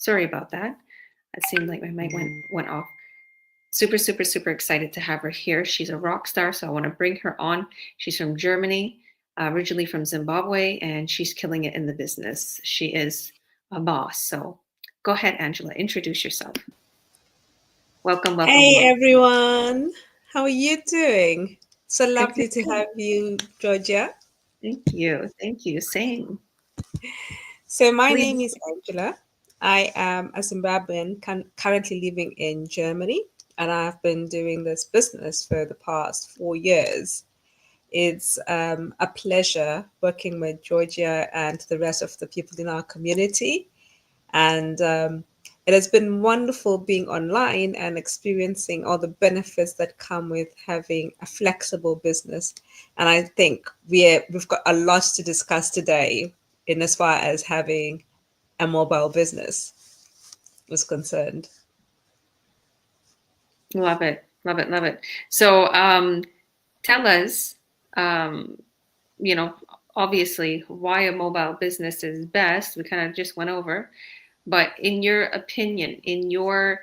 Sorry about that. It seemed like my mic went off. Super, super, super excited to have her here. She's a rock star, so I want to bring her on. She's from Germany, originally from Zimbabwe, and she's killing it in the business. She is a boss. So go ahead, Angela, introduce yourself. Welcome, welcome. Hey everyone, how are you doing? So Good, lovely good, to good. have you, Georgia. Thank you. Thank you. Same. So, my name Please. is Angela. I am a Zimbabwean currently living in Germany, and I've been doing this business for the past 4 years. It's a pleasure working with Georgia and the rest of the people in our community. And it has been wonderful being online and experiencing all the benefits that come with having a flexible business. And I think we've got a lot to discuss today in as far as having a mobile business is concerned. Love it. Love it. Love it. So tell us, um, you know, obviously why a mobile business is best. We kind of just went over, but in your opinion, in your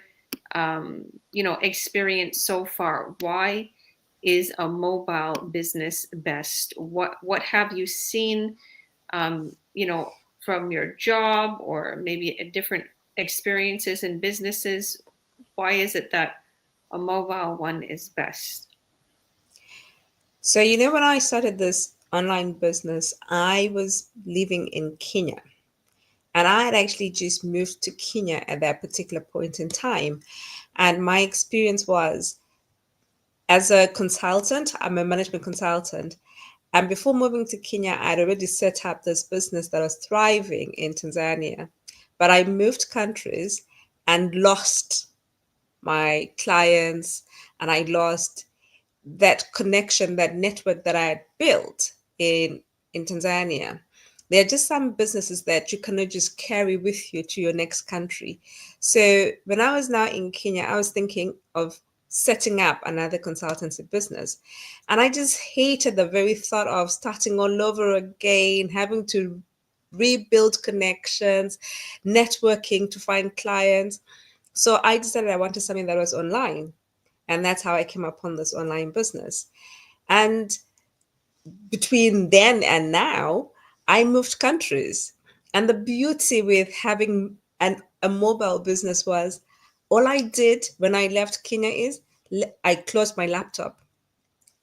experience so far, why is a mobile business best? What have you seen, from your job or maybe a different experiences in businesses? Why is it that a mobile one is best? So, when I started this online business, I was living in Kenya. And I had actually just moved to Kenya at that particular point in time. And my experience was as a consultant, I'm a management consultant. And before moving to Kenya, I'd already set up this business that was thriving in Tanzania. But I moved countries and lost my clients, and I lost that connection, that network that I had built in Tanzania. There are just some businesses that you cannot just carry with you to your next country. So when I was now in Kenya, I was thinking of setting up another consultancy business. And I just hated the very thought of starting all over again, having to rebuild connections, networking to find clients. So I decided I wanted something that was online. And that's how I came upon this online business. And between then and now, I moved countries. And the beauty with having a mobile business was all I did when I left Kenya is I closed my laptop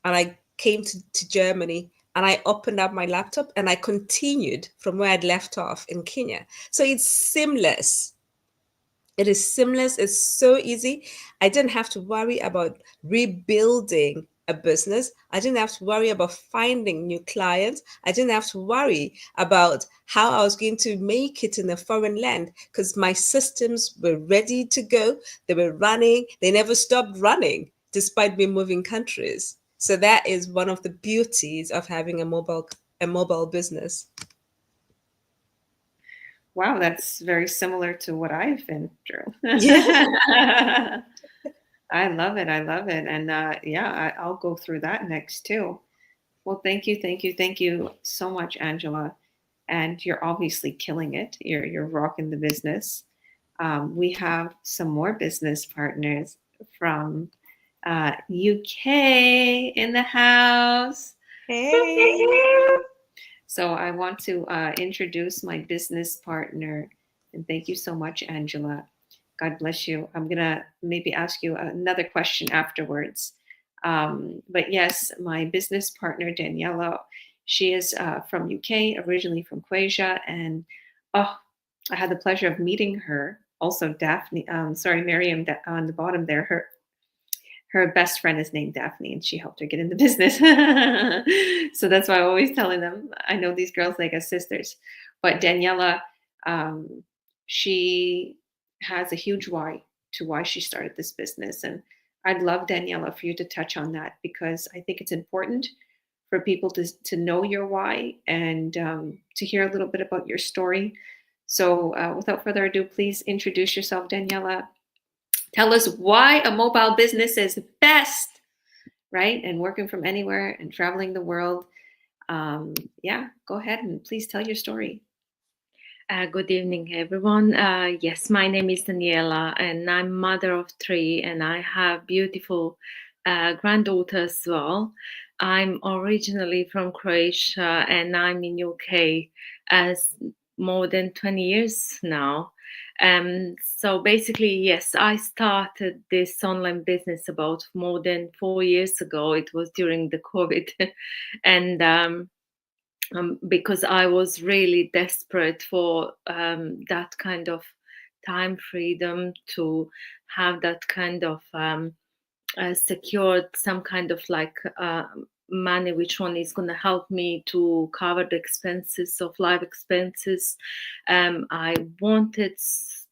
and I came to Germany and I opened up my laptop and I continued from where I'd left off in Kenya. So it's seamless. It is seamless. It's so easy. I didn't have to worry about rebuilding a business. I didn't have to worry about finding new clients. I didn't have to worry about how I was going to make it in a foreign land because my systems were ready to go. They were running. They never stopped running despite me moving countries. So that is one of the beauties of having a mobile business. Wow, that's very similar to what I've been through. Yeah. I love it. I love it. And yeah, I'll go through that next too. Well, thank you, thank you, thank you so much, Angela. And you're obviously killing it. You're rocking the business. We have some more business partners from UK in the house. Hey. So I want to introduce my business partner, and thank you so much, Angela. God bless you. I'm gonna maybe ask you another question afterwards. But yes, my business partner Daniela, she is from UK, originally from Croatia, and oh, I had the pleasure of meeting her. Also, Daphne. Sorry, Miriam on the bottom there. Her best friend is named Daphne, and she helped her get in the business. So that's why I'm always telling them I know these girls like as sisters. But Daniela, um, she has a huge why to why she started this business, and I'd love Daniela for you to touch on that because I think it's important for people to know your why and to hear a little bit about your story. So without further ado, please introduce yourself, Daniela. Tell us why a mobile business is best, right? And working from anywhere and traveling the world. Yeah, go ahead and please tell your story. Good evening, everyone. Yes, my name is Daniela, and I'm mother of three, and I have beautiful granddaughter as well. I'm originally from Croatia, and I'm in UK as more than 20 years now. So basically, yes, I started this online business about more than 4 years ago. It was during the COVID, and because I was really desperate for that kind of time freedom to have that kind of secured some kind of like money which one is going to help me to cover the expenses of life expenses. I wanted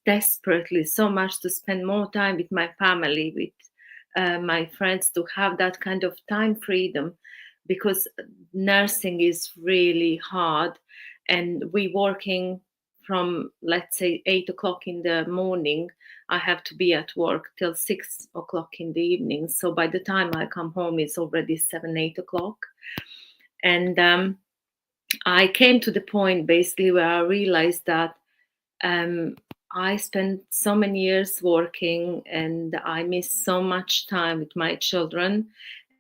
desperately so much to spend more time with my family, with my friends, to have that kind of time freedom, because nursing is really hard, and we working from, let's say, 8 o'clock in the morning. I have to be at work till 6 o'clock in the evening. So by the time I come home, it's already 7, 8 o'clock. And I came to the point basically where I realized that um, I spent so many years working, and I missed so much time with my children.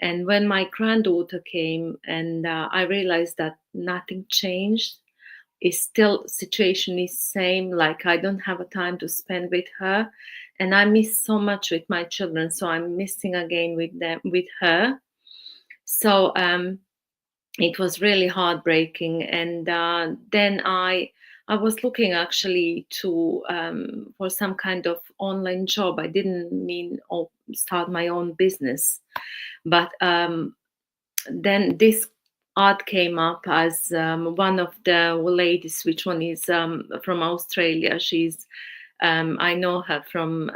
And when my granddaughter came, and I realized that nothing changed, is still situation is same, like I don't have a time to spend with her, and I miss so much with my children, so I'm missing again with them, with her. So it was really heartbreaking. And then I was looking actually to for some kind of online job. I didn't mean start my own business, but then this ad came up as one of the ladies, which one is from Australia. She's I know her from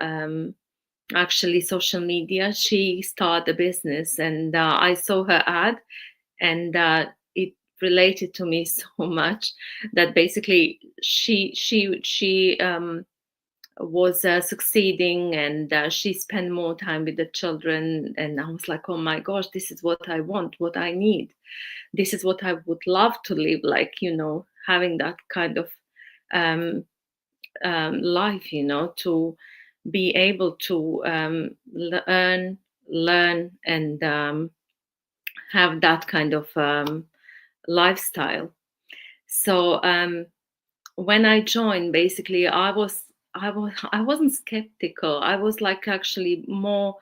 actually social media. She started a business, and I saw her ad, and it related to me so much that basically she was succeeding, and she spent more time with the children. And I was like, oh my gosh, this is what I want, what I need. This is what I would love to live like, having that kind of um, life, to be able to learn, and have that kind of lifestyle. So when I joined, basically, I wasn't skeptical. I was like actually more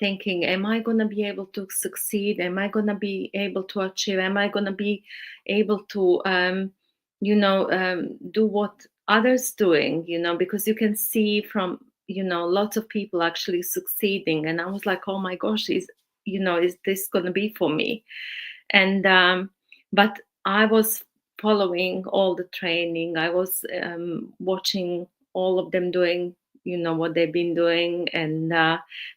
thinking, am I going to be able to succeed? Am I going to be able to achieve? Am I going to be able to do what others doing? Because you can see from lots of people actually succeeding, and I was like, oh my gosh, is this going to be for me? And but I was following all the training. I was watching all of them doing what they've been doing, and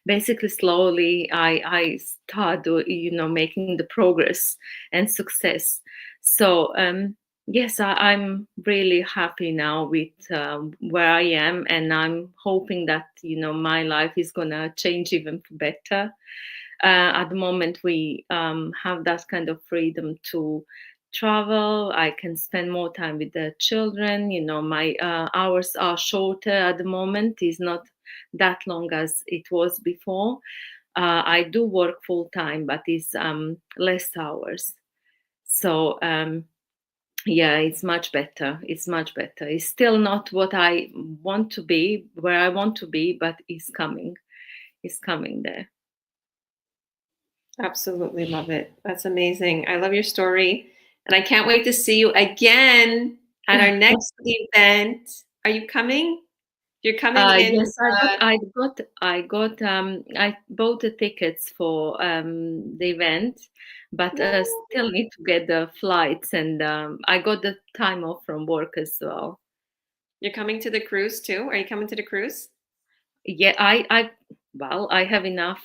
basically slowly I started making the progress and success. So yes, I'm really happy now with where I am, and I'm hoping that my life is gonna change even for better. At the moment, we have that kind of freedom to travel. I can spend more time with the children. My hours are shorter at the moment. It's not that long as it was before. I do work full time, but it's less hours. So yeah, it's much better. It's much better. It's still not what I want to be, where I want to be, but it's coming. It's coming there. Absolutely love it. That's amazing. I love your story. And I can't wait to see you again at our next event. Are you coming? You're coming in. Yes, I bought the tickets for the event, but still need to get the flights, and I got the time off from work as well. You're coming to the cruise too? Are you coming to the cruise? Yeah, well, I have enough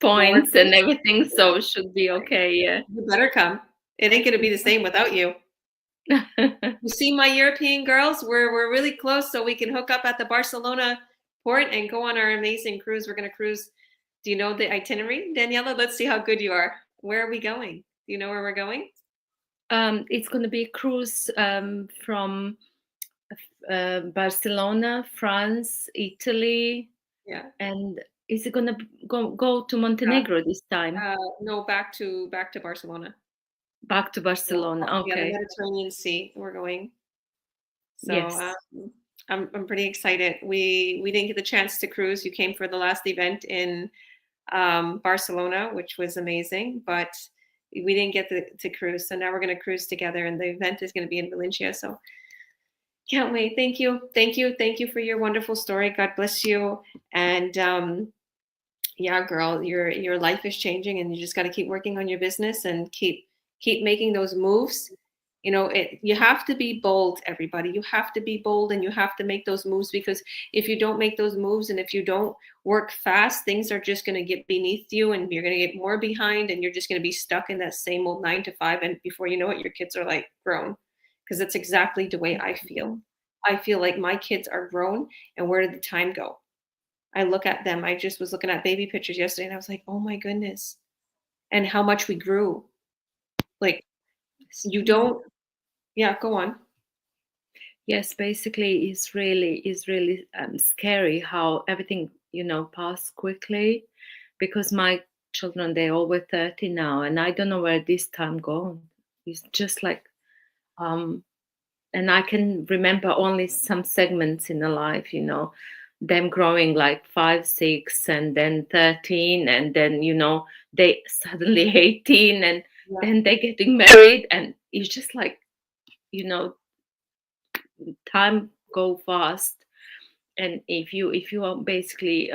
points and Warranty? everything, Yeah. so it should be okay. Yeah. You better come. It ain't gonna be the same without you. You see my European girls? We're really close, so we can hook up at the Barcelona port and go on our amazing cruise. We're gonna cruise. Do you know the itinerary, Daniela? Let's see how good you are. Where are we going? Do you know where we're going? It's going to be a cruise from Barcelona, France, Italy, Yeah. and is it gonna go to Yeah. Montenegro this time? No, back to Barcelona. Back to Yeah, Barcelona. yeah, the Okay. Mediterranean Sea. We're going. So Yes. I'm pretty excited. We didn't get the chance to cruise. You came for the last event in Barcelona, which was amazing, but we didn't get to cruise. So now we're going to cruise together, and the event is going to be in Valencia. So can't wait. Thank you, thank you, thank you for your wonderful story. God bless you. And yeah, girl, your life is changing, and you just got to keep working on your business and keep making those moves. You know, you have to be bold, everybody. You have to be bold, and you have to make those moves, because if you don't make those moves and if you don't work fast, things are just going to get beneath you, and you're going to get more behind, and you're just going to be stuck in that same old 9 to 5. And before you know it, your kids are like grown, because that's exactly the way I feel. I feel like my kids are grown, and where did the time go? I look at them. I just was looking at baby pictures yesterday, and I was like, oh my goodness, and how much we grew. Like, It's you true. don't, yeah, go on. Yes, basically, it's really scary how everything passed quickly, because my children, they're over 30 now, and I don't know where this time gone. It's just like um and I can remember only some segments in a life, them growing like 5, 6, and then 13, and then they suddenly 18, and Yeah. then they're getting married, and it's just like you know time go fast. And if you are basically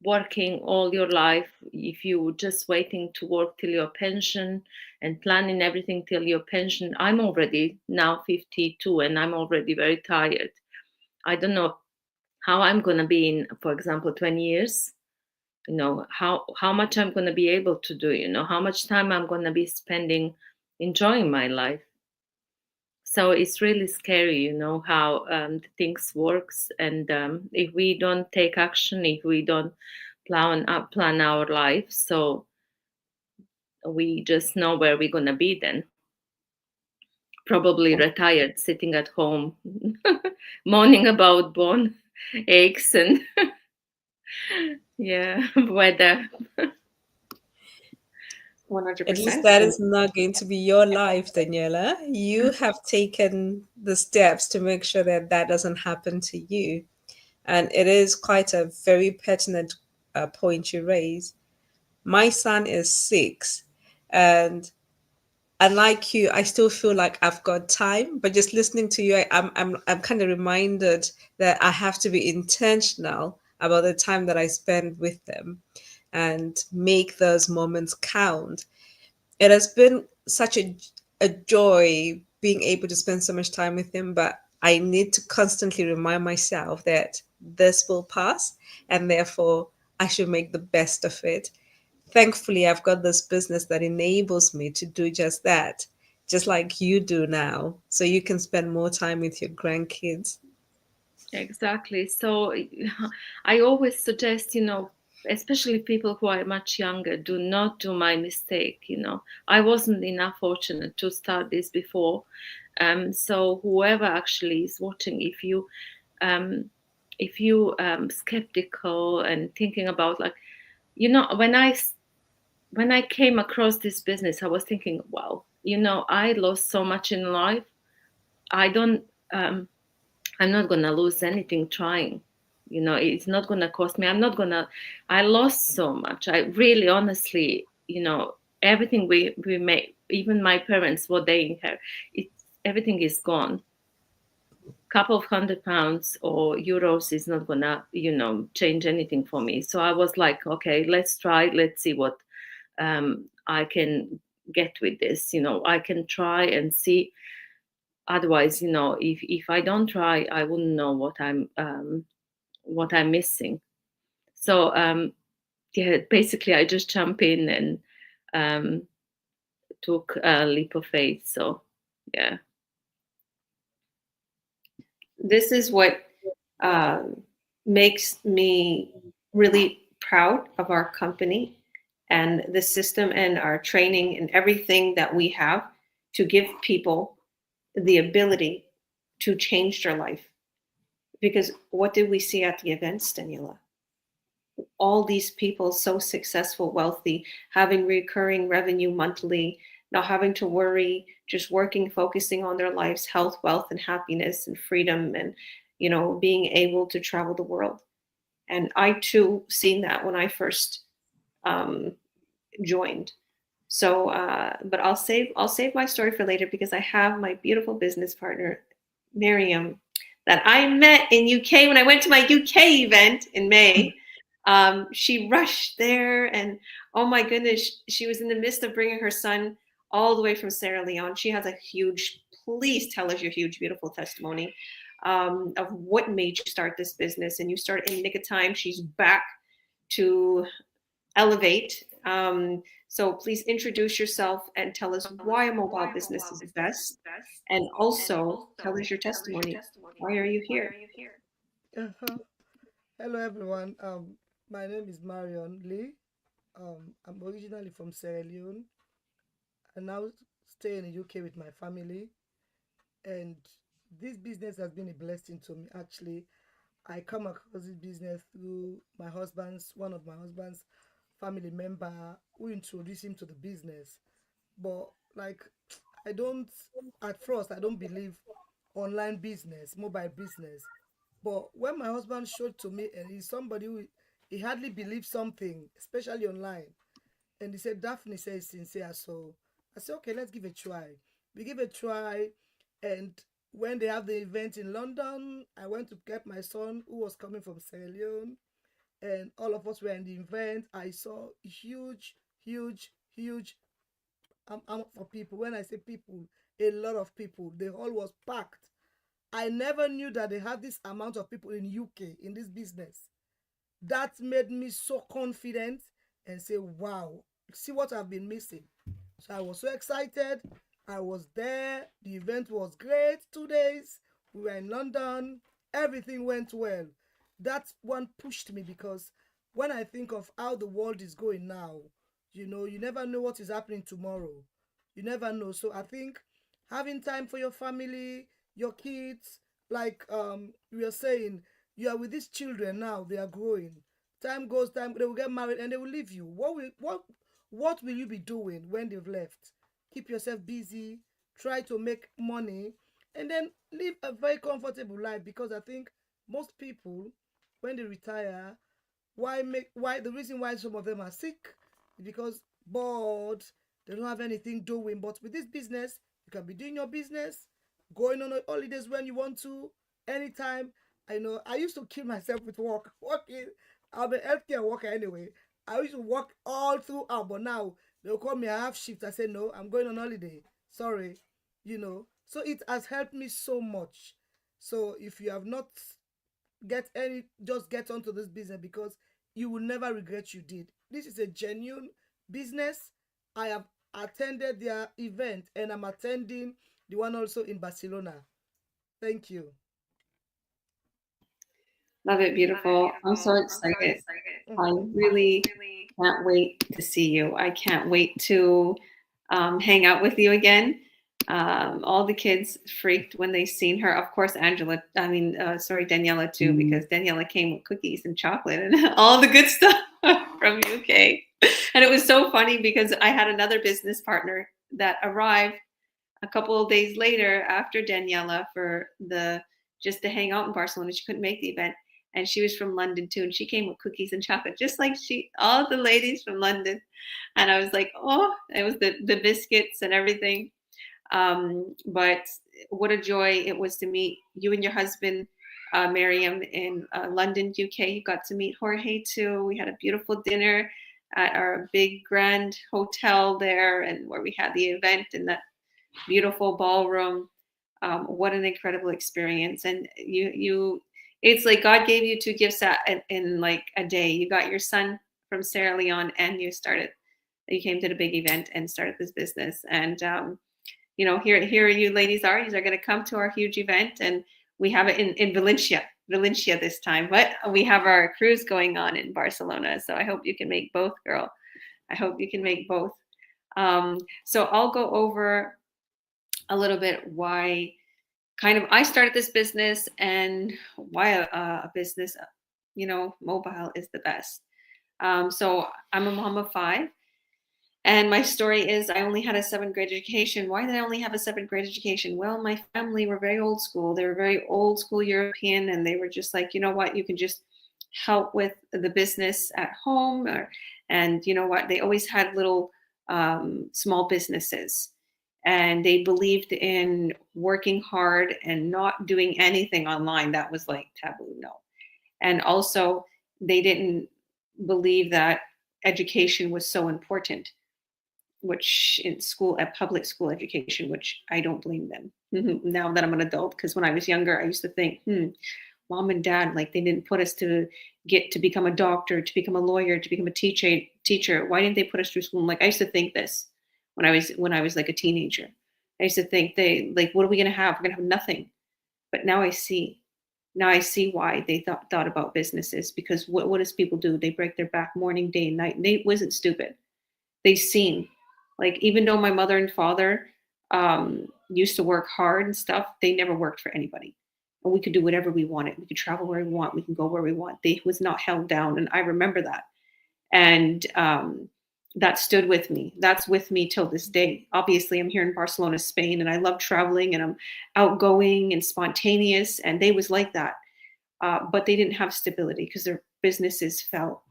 working all your life, if you just waiting to work till your pension and planning everything till your pension, I'm already now 52, and I'm already very tired. I don't know how I'm going to be in, for example, 20 years. How much I'm going to be able to do, how much time I'm going to be spending enjoying my life. So it's really scary, how the things works. And if we don't take action, if we don't plan our life, so we just know where we're going to be then. Probably retired, sitting at home, moaning about bone aches and yeah, weather. At least 100%. that And is not going to be your life, Daniela. You have taken the steps to make sure that that doesn't happen to you. And it is quite a very pertinent point you raise. My son is 6, and unlike you, I still feel like I've got time. But just listening to you, I'm kind of reminded that I have to be intentional about the time that I spend with them and make those moments count. It has been such a joy being able to spend so much time with him, but I need to constantly remind myself that this will pass, and therefore I should make the best of it. Thankfully, I've got this business that enables me to do just that, just like you do now. So you can spend more time with your grandkids. Exactly. So I always suggest, especially people who are much younger, do not do my mistake. I wasn't enough fortunate to start this before. So whoever actually is watching, um, if you skeptical and thinking about, like, when I came across this business, I was thinking, wow, I lost so much in life. I don't. I'm not gonna lose anything trying. It's not gonna cost me. I lost so much. I really, honestly, everything we made, even my parents, what they inherit, everything is gone. Couple of £100 or euros is not gonna, change anything for me. So I was like, okay, let's try. Let's see what I can get with this. I can try and see. Otherwise, if I don't try, I wouldn't know what I'm missing. So yeah, basically I just jump in and um, took a leap of faith. So yeah. this is what um, makes me really proud of our company and the system and our training and everything that we have to give people the ability to change their life. Because what did we see at the events, Daniela? All these people so successful, wealthy, having recurring revenue monthly, not having to worry, just working, focusing on their lives, health, wealth, and happiness and freedom, and being able to travel the world. And I too seen that when I first um, joined. So, but I'll save my story for later because I have my beautiful business partner, Miriam, that I met in UK when I went to my UK event in May. She rushed there, and oh my goodness, she was in the midst of bringing her son all the way from Sierra Leone. She has a huge. Please tell us your huge, beautiful testimony of what made you start this business, and you started in nick of time. She's back to elevate. So please introduce yourself and tell us why a mobile business is best. And also tell us your testimony. Why are you here? Uh-huh. Hello, everyone. My name is Marion Lee. I'm originally from Sierra Leone. I now stay in the UK with my family, and this business has been a blessing to me. Actually, I come across this business through one of my husband's family member who introduced him to the business. But like, I don't at first I don't believe online business, mobile business. But when my husband showed to me, and he's somebody who he hardly believes something, especially online, and he said Daphne says sincere, so I said okay, let's give it a try. We give it a try, and when they have the event in London, I went to get my son who was coming from Sierra Leone, and all of us were in the event. I saw huge, huge, huge amount for people. When I say people, a lot of people. The hall was packed. I never knew that they had this amount of people in UK in this business. That made me so confident and say, wow, see what I've been missing. So I was so excited. I was there. The event was great. 2 days. We were in London. Everything went well. That one pushed me because when I think of how the world is going now, you never know what is happening tomorrow. You never know. So I think having time for your family, your kids, like we are saying, you are with these children now, they are growing. Time goes, time they will get married and they will leave you. What will you be doing when they've left? Keep yourself busy, try to make money, and then live a very comfortable life because I think most people when they retire, why the reason why some of them are sick is because bored, they don't have anything doing. But with this business, you can be doing your business, going on holidays when you want to, anytime. I know I used to kill myself with work. Working, I'm a healthcare worker anyway. I used to work all throughout, but now they'll call me a half shift. I say no, I'm going on holiday. Sorry, So it has helped me so much. So if you have not just get onto this business because you will never regret you did. This is a genuine business. I have attended their event and I'm attending the one also in Barcelona. Thank you. Love it, beautiful. I'm so excited. I really can't wait to see you. I can't wait to hang out with you again. All the kids freaked when they seen her. Of course, sorry, Daniela too, because Daniela came with cookies and chocolate and all the good stuff from UK. And it was so funny because I had another business partner that arrived a couple of days later after Daniela for just to hang out in Barcelona. She couldn't make the event. And she was from London too. And she came with cookies and chocolate, just like all the ladies from London. And I was like, oh, it was the biscuits and everything. But what a joy it was to meet you and your husband, Miriam, in London, UK. You got to meet Jorge too. We had a beautiful dinner at our big grand hotel there, and where we had the event in that beautiful ballroom. What an incredible experience! And it's like God gave you two gifts in like a day. You got your son from Sierra Leone, and you came to the big event and started this business. And here you ladies are. You are going to come to our huge event, and we have it in Valencia this time. But we have our cruise going on in Barcelona. So I hope you can make both, girl. I hope you can make both. So I'll go over a little bit why kind of, I started this business, and why a business, mobile is the best. So I'm a mom of 5. And my story is I only had a 7th grade education. Why did I only have a 7th grade education? Well, my family were very old school. They were very old school European, and they were just like, you know what, you can just help with the business at home. And you know what, they always had little small businesses. And they believed in working hard and not doing anything online. That was like taboo, no. And also, they didn't believe that education was so important, which in school, at public school education, which I don't blame them now that I'm an adult. Because when I was younger, I used to think, mom and dad, like, they didn't put us to get to become a doctor, to become a lawyer, to become a teacher. Why didn't they put us through school? Like, I used to think this when I was like a teenager. I used to think, they like, what are we gonna have? We're gonna have nothing. But now I see. Now I see why they thought about businesses, because what does people do? They break their back morning, day, and night. And they wasn't stupid. They seen, like, even though my mother and father used to work hard and stuff, they never worked for anybody. And we could do whatever we wanted. We could travel where we want. We can go where we want. They was not held down. And I remember that. And that stood with me. That's with me till this day. Obviously, I'm here in Barcelona, Spain, and I love traveling, and I'm outgoing and spontaneous. And they was like that. But they didn't have stability because their businesses fell.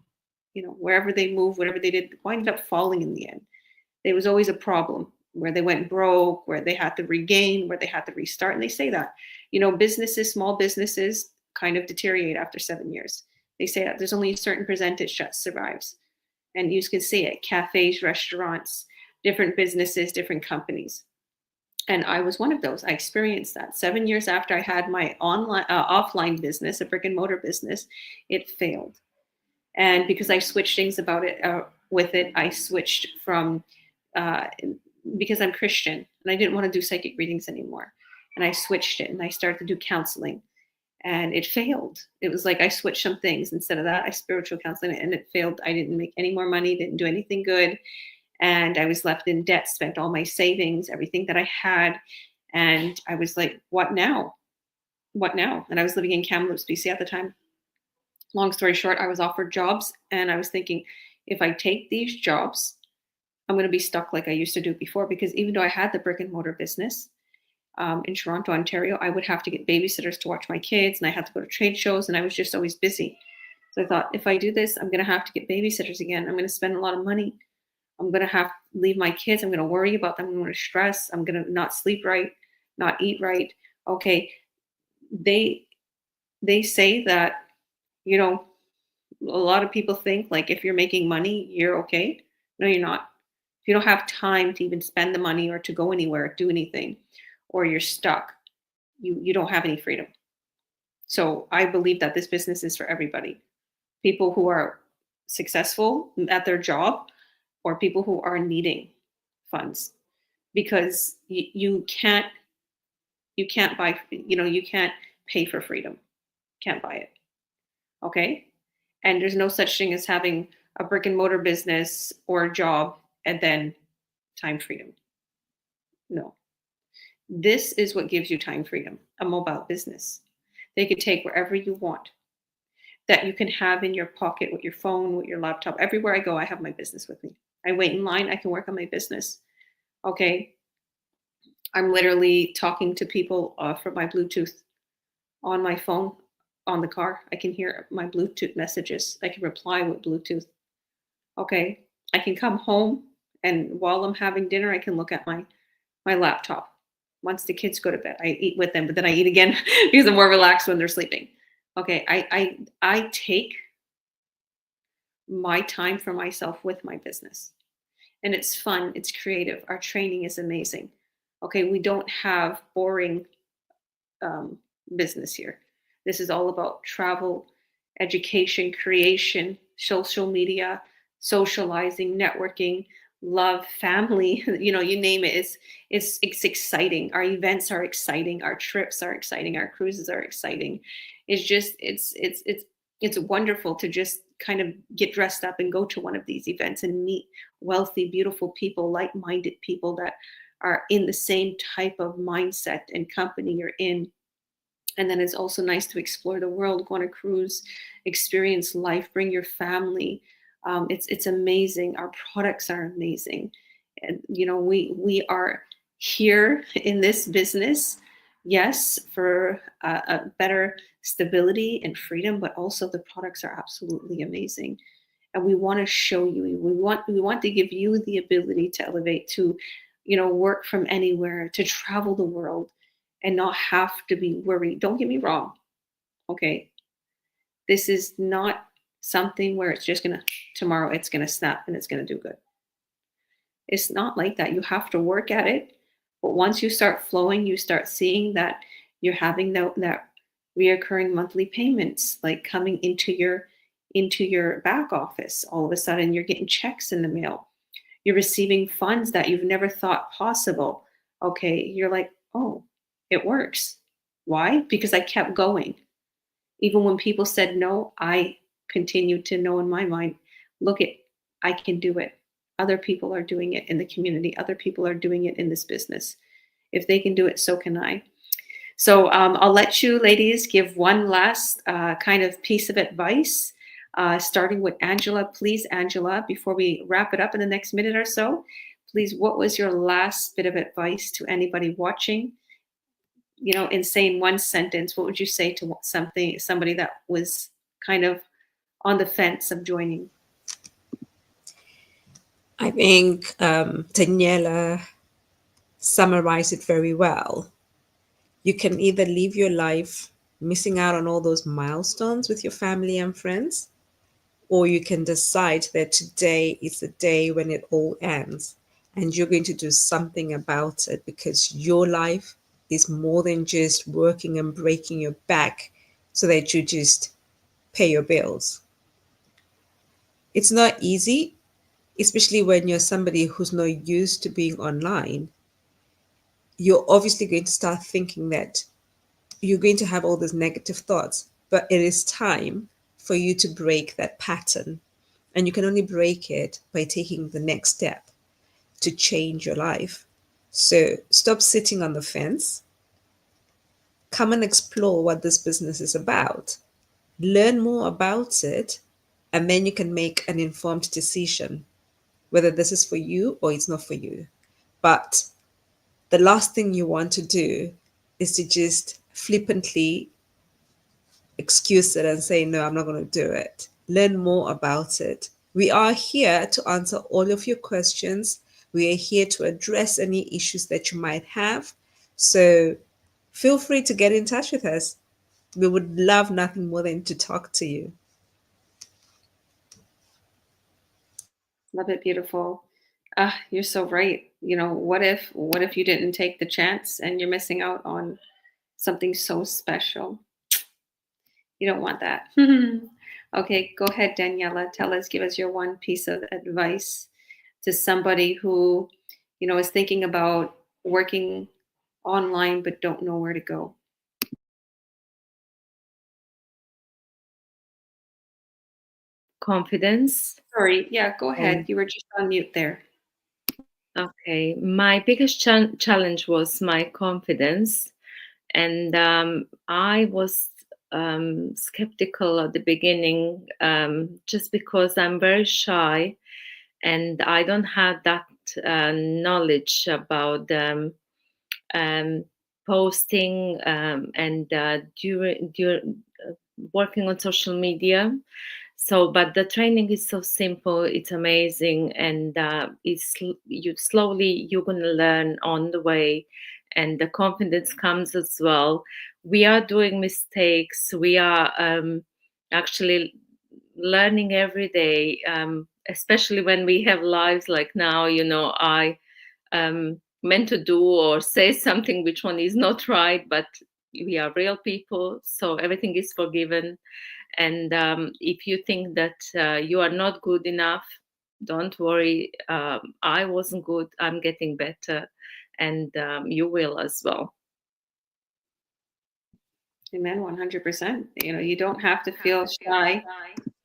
Wherever they moved, whatever they did, winded up falling in the end. There was always a problem where they went broke, where they had to regain, where they had to restart. And they say that, businesses, small businesses kind of deteriorate after 7 years. They say that there's only a certain percentage that survives. And you can see it, cafes, restaurants, different businesses, different companies. And I was one of those. I experienced that 7 years after I had my offline business, a brick and mortar business, it failed. And because I switched things about it with it, I switched from uh, because I'm Christian and I didn't want to do psychic readings anymore. And I switched it and I started to do counseling, and it failed. It was like I switched some things. Instead of that, I spiritual counseling, and it failed. I didn't make any more money, didn't do anything good. And I was left in debt, spent all my savings, everything that I had. And I was like, what now? What now? And I was living in Kamloops, BC at the time. Long story short, I was offered jobs, and I was thinking, if I take these jobs, I'm going to be stuck like I used to do before, because even though I had the brick and mortar business in Toronto, Ontario, I would have to get babysitters to watch my kids, and I had to go to trade shows, and I was just always busy. So I thought, if I do this, I'm going to have to get babysitters again. I'm going to spend a lot of money. I'm going to have to leave my kids. I'm going to worry about them. I'm going to stress. I'm going to not sleep right, not eat right. Okay. They say that, a lot of people think, like, if you're making money, you're okay. No, you're not. If you don't have time to even spend the money or to go anywhere, do anything, or you're stuck, you don't have any freedom. So I believe that this business is for everybody. People who are successful at their job, or people who are needing funds, because you can't buy, you can't pay for freedom. Can't buy it. Okay. And there's no such thing as having a brick and mortar business or a job and then time freedom. No. This is what gives you time freedom, a mobile business. They could take wherever you want, that you can have in your pocket with your phone, with your laptop. Everywhere I go, I have my business with me. I wait in line, I can work on my business. Okay. I'm literally talking to people from my Bluetooth on my phone, on the car. I can hear my Bluetooth messages. I can reply with Bluetooth. Okay. I can come home, and while I'm having dinner, I can look at my laptop. Once the kids go to bed, I eat with them, but then I eat again because I'm more relaxed when they're sleeping. Okay. I take my time for myself with my business, and it's fun. It's creative. Our training is amazing. Okay. We don't have boring business here. This is all about travel, education, creation, social media, socializing, networking, love, family. You name it. It's exciting. Our events are exciting. Our trips are exciting. Our cruises are exciting. It's just it's wonderful to just kind of get dressed up and go to one of these events and meet wealthy, beautiful people, like-minded people that are in the same type of mindset and company you're in. And then it's also nice to explore the world, go on a cruise, experience life, bring your family. It's amazing. Our products are amazing, and we are here in this business, yes, for a better stability and freedom, but also the products are absolutely amazing, and we want to show you. We want to give you the ability to elevate, to work from anywhere, to travel the world and not have to be worried. Don't get me wrong. Okay. This is not something where it's just tomorrow it's gonna snap and it's gonna do good. It's not like that. You have to work at it. But once you start flowing, you start seeing that you're having that reoccurring monthly payments like coming into your back office. All of a sudden you're getting checks in the mail. You're receiving funds that you've never thought possible. Okay, you're like, oh, it works. Why? Because I kept going. Even when people said no, I continued to know in my mind, look it, I can do it. Other people are doing it in the community. Other people are doing it in this business. If they can do it, so can I. So I'll let you ladies give one last kind of piece of advice, starting with Angela. Please, Angela, before we wrap it up in the next minute or so, please, what was your last bit of advice to anybody watching? In saying one sentence, what would you say to somebody that was kind of on the fence of joining? I think Daniela summarized it very well. You can either live your life missing out on all those milestones with your family and friends, or you can decide that today is the day when it all ends and you're going to do something about it, because your life is more than just working and breaking your back so that you just pay your bills. It's not easy, especially when you're somebody who's not used to being online. You're obviously going to start thinking that you're going to have all these negative thoughts, but it is time for you to break that pattern. And you can only break it by taking the next step to change your life. So stop sitting on the fence. Come and explore what this business is about. Learn more about it, and then you can make an informed decision whether this is for you or it's not for you. But the last thing you want to do is to just flippantly excuse it and say, no, I'm not going to do it. Learn more about it. We are here to answer all of your questions. We are here to address any issues that you might have. So feel free to get in touch with us. We would love nothing more than to talk to you. Love it, beautiful. You're so right. What if you didn't take the chance and you're missing out on something so special? You don't want that. Okay, go ahead, Daniela. Give us your one piece of advice to somebody who, is thinking about working online but don't know where to go. Confidence. Sorry, yeah, go ahead. And You were just on mute there. okay, my biggest challenge was my confidence, and I was skeptical at the beginning, just because I'm very shy and I don't have that knowledge about um, posting, and during working on social media. So, but the training is so simple, it's amazing, and you're gonna learn on the way, and the confidence comes as well. We are doing mistakes. We are actually learning every day, especially when we have lives like now. I meant to do or say something which one is not right, but we are real people, so everything is forgiven. And if you think that you are not good enough, don't worry. I wasn't good. I'm getting better, and you will as well. Amen, 100%. You don't have to feel shy.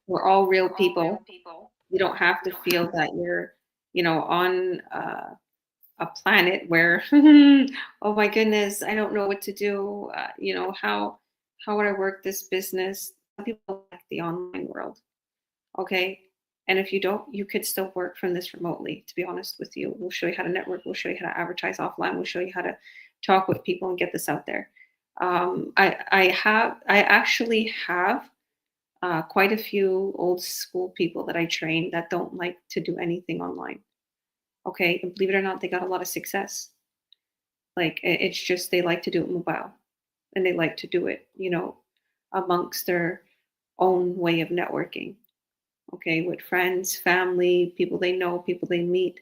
We're all real people. You don't have to feel that you're, on a planet where, oh my goodness, I don't know what to do. How would I work this business? Some people like the online world. Okay. And if you don't, you could still work from this remotely, to be honest with you. We'll show you how to network. We'll show you how to advertise offline. We'll show you how to talk with people and get this out there. I actually have quite a few old school people that I train that don't like to do anything online. Okay. And believe it or not, they got a lot of success. Like it's just, they like to do it mobile and they like to do it, amongst their own way of networking. Okay, with friends, family, people they know, people they meet,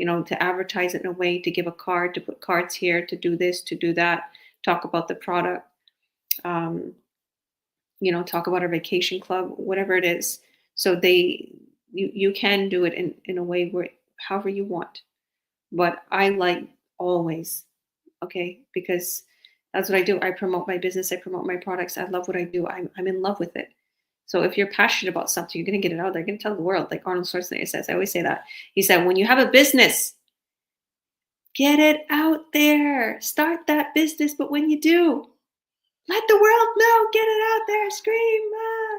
to advertise it in a way, to give a card, to put cards here, to do this, to do that, talk about the product, um, talk about our vacation club, whatever it is. So you can do it in a way where however you want. But I like always, okay, because that's what I do. I promote my business, I promote my products. I love what I do. I'm in love with it. So if you're passionate about something, you're going to get it out there. You're going to tell the world, like Arnold Schwarzenegger says. I always say that. He said, when you have a business, get it out there. Start that business. But when you do, let the world know. Get it out there. Scream. Ah.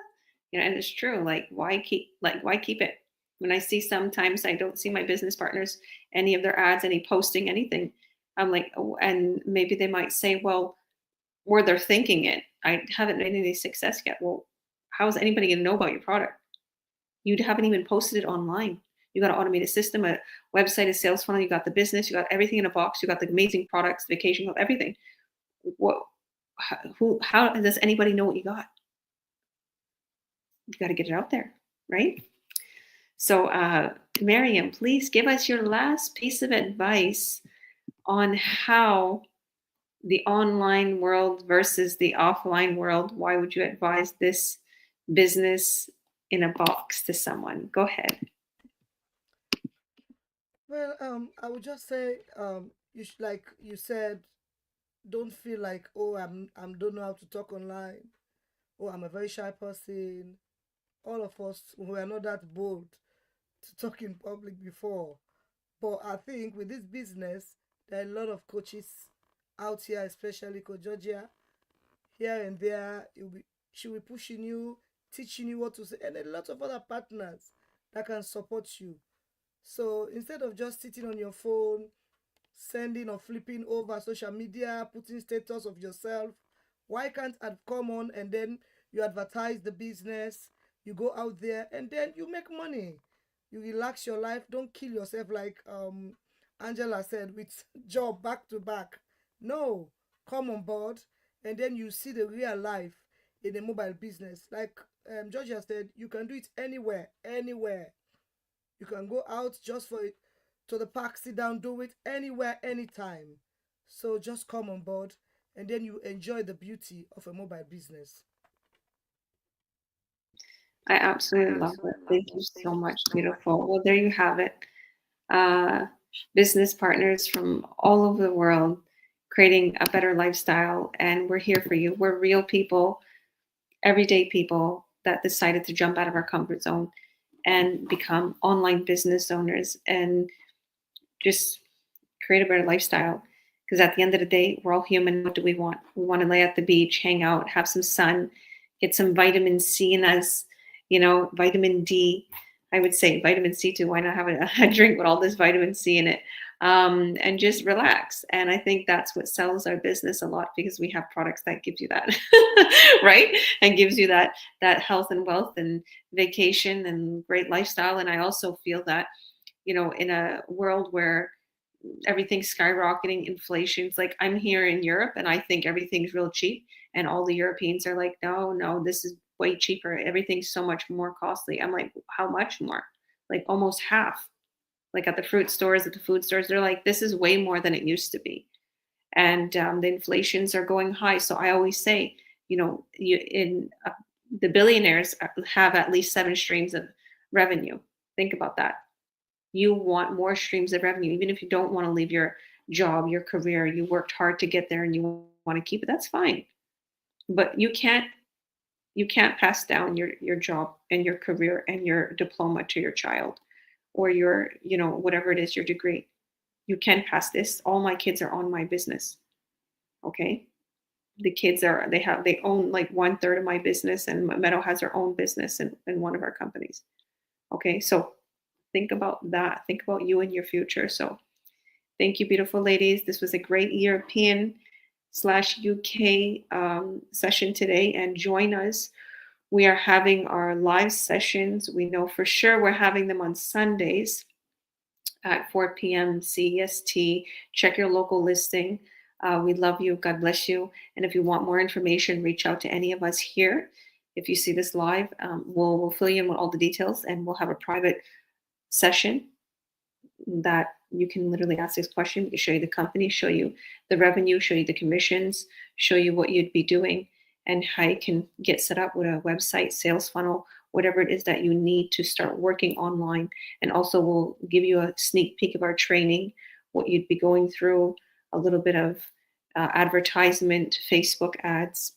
And it's true. Why keep it? When I see, sometimes I don't see my business partners, any of their ads, any posting, anything. I'm like, oh, and maybe they might say, well, or they're thinking it. I haven't made any success yet. Well, how is anybody going to know about your product? You haven't even posted it online. You got an automated system, a website, a sales funnel. You got the business. You got everything in a box. You got the amazing products, vacation club, everything. What? How does anybody know what you got? You got to get it out there, right? So, Miriam, please give us your last piece of advice on how the online world versus the offline world. Why would you advise this business in a box to someone? Go ahead. Well, I would just say, like you said, don't feel like, oh, I'm don't know how to talk online. Oh, I'm a very shy person. All of us were not that bold to talk in public before. But I think with this business, there are a lot of coaches out here, especially Coach Georgia, here and there. She will be pushing you, teaching you what to say, and a lot of other partners that can support you. So instead of just sitting on your phone, sending or flipping over social media, putting status of yourself, why can't I come on and then you advertise the business, you go out there and then you make money. You relax your life, don't kill yourself like Angela said with job back to back. No, come on board and then you see the real life in the mobile business. Like Georgia said, you can do it anywhere, anywhere. You can go out just for it to the park, sit down, do it anywhere, anytime. So just come on board and then you enjoy the beauty of a mobile business. I absolutely love it. Thank you so much. Beautiful. Well, there you have it. Uh, Business partners from all over the world creating a better lifestyle. And we're here for you. We're real people, everyday people that decided to jump out of our comfort zone and become online business owners and just create a better lifestyle. Because at the end of the day, we're all human. What do we want? We want to lay at the beach, hang out, have some sun, get some vitamin C in us, vitamin D. I would say vitamin C too. Why not have a drink with all this vitamin C in it? And just relax. And I think that's what sells our business a lot because we have products that gives you that, right? And gives you that health and wealth and vacation and great lifestyle. And I also feel that, in a world where everything's skyrocketing, inflation's like, I'm here in Europe and I think everything's real cheap. And all the Europeans are like, no, this is way cheaper. Everything's so much more costly. I'm like, how much more? Like almost half. Like at the fruit stores, at the food stores, they're like, this is way more than it used to be. And the inflations are going high. So I always say, the billionaires have at least 7 streams of revenue. Think about that. You want more streams of revenue, even if you don't want to leave your job, your career, you worked hard to get there and you want to keep it, that's fine. But you can't pass down your job and your career and your diploma to your child or your, whatever it is, your degree. You can pass this. All my kids are on my business. Okay. The kids they own like 1/3 of my business, and Meadow has her own business in one of our companies. Okay. So think about that. Think about you and your future. So thank you, beautiful ladies. This was a great European/UK session today, and join us. We are having our live sessions. We know for sure we're having them on Sundays at 4 p.m. CEST. Check your local listing. We love you. God bless you. And if you want more information, reach out to any of us here. If you see this live, we'll fill you in with all the details, and we'll have a private session that you can literally ask this question. We can show you the company, show you the revenue, show you the commissions, show you what you'd be doing, and how you can get set up with a website, sales funnel, whatever it is that you need to start working online. And also we'll give you a sneak peek of our training, what you'd be going through, a little bit of advertisement, Facebook ads,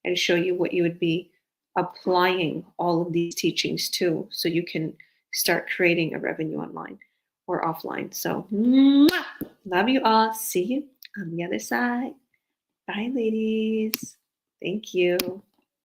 and show you what you would be applying all of these teachings to, so you can start creating a revenue online or offline. So love you all. See you on the other side. Bye, ladies. Thank you.